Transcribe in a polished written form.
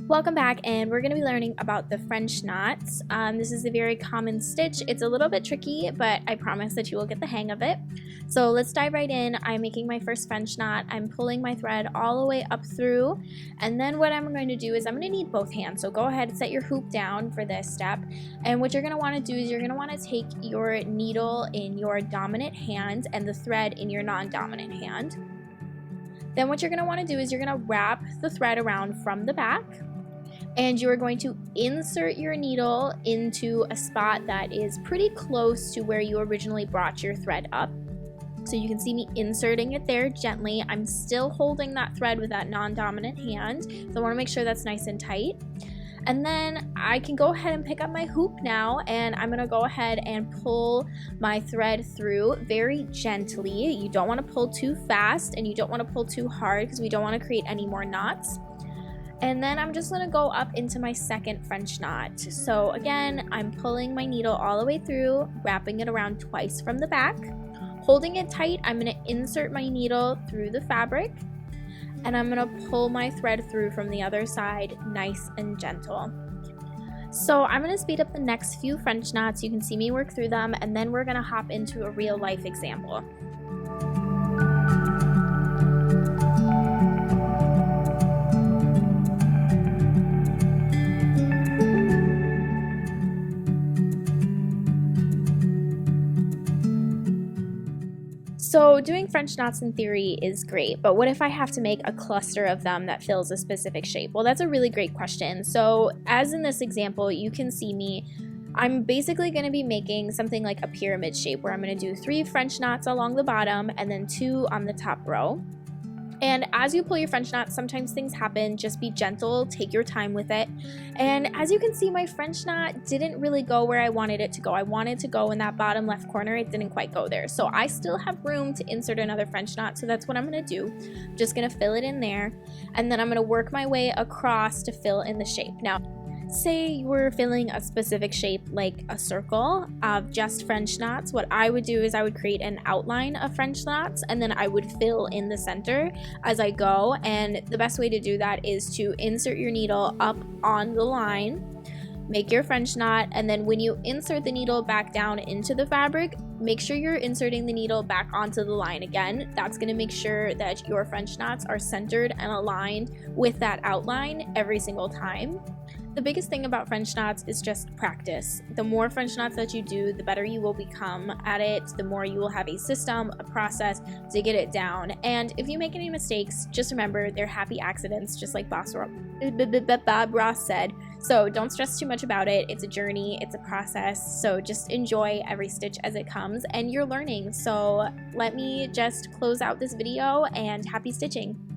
Welcome back, and we're going to be learning about the French knots. This is a very common stitch. It's a little bit tricky, but I promise that you will get the hang of it. So let's dive right in. I'm making my first French knot. I'm pulling my thread all the way up through, and then what I'm going to do is I'm going to need both hands. So go ahead and set your hoop down for this step, and what you're going to want to do is you're going to want to take your needle in your dominant hand and the thread in your non-dominant hand. Then what you're going to want to do is you're going to wrap the thread around from the back, and you are going to insert your needle into a spot that is pretty close to where you originally brought your thread up. So you can see me inserting it there gently. I'm still holding that thread with that non-dominant hand, so I want to make sure that's nice and tight. And then I can go ahead and pick up my hoop now, and I'm going to go ahead and pull my thread through very gently. You don't want to pull too fast, and you don't want to pull too hard because we don't want to create any more knots. And then I'm just going to go up into my second French knot. So again, I'm pulling my needle all the way through, wrapping it around twice from the back. Holding it tight, I'm going to insert my needle through the fabric, and I'm going to pull my thread through from the other side, nice and gentle. So I'm going to speed up the next few French knots. You can see me work through them, and then we're going to hop into a real life example. So doing French knots in theory is great, but what if I have to make a cluster of them that fills a specific shape? Well, that's a really great question. So as in this example, you can see me, I'm basically going to be making something like a pyramid shape where I'm going to do 3 French knots along the bottom and then 2 on the top row. And as you pull your French knots, sometimes things happen. Just be gentle, take your time with it. And as you can see, my French knot didn't really go where I wanted it to go. I wanted to go in that bottom left corner. It didn't quite go there. So I still have room to insert another French knot. So that's what I'm going to do. I'm just going to fill it in there. And then I'm going to work my way across to fill in the shape. Now, say you were filling a specific shape like a circle of just French knots, what I would do is I would create an outline of French knots, and then I would fill in the center as I go. And the best way to do that is to insert your needle up on the line, make your French knot, and then when you insert the needle back down into the fabric, make sure you're inserting the needle back onto the line again. That's going to make sure that your French knots are centered and aligned with that outline every single time. The biggest thing about French knots is just practice. The more French knots that you do, the better you will become at it, the more you will have a system, a process to get it down. And if you make any mistakes, just remember they're happy accidents, just like Bob Ross said. So don't stress too much about it. It's a journey, it's a process. So just enjoy every stitch as it comes, and you're learning. So let me just close out this video, and happy stitching.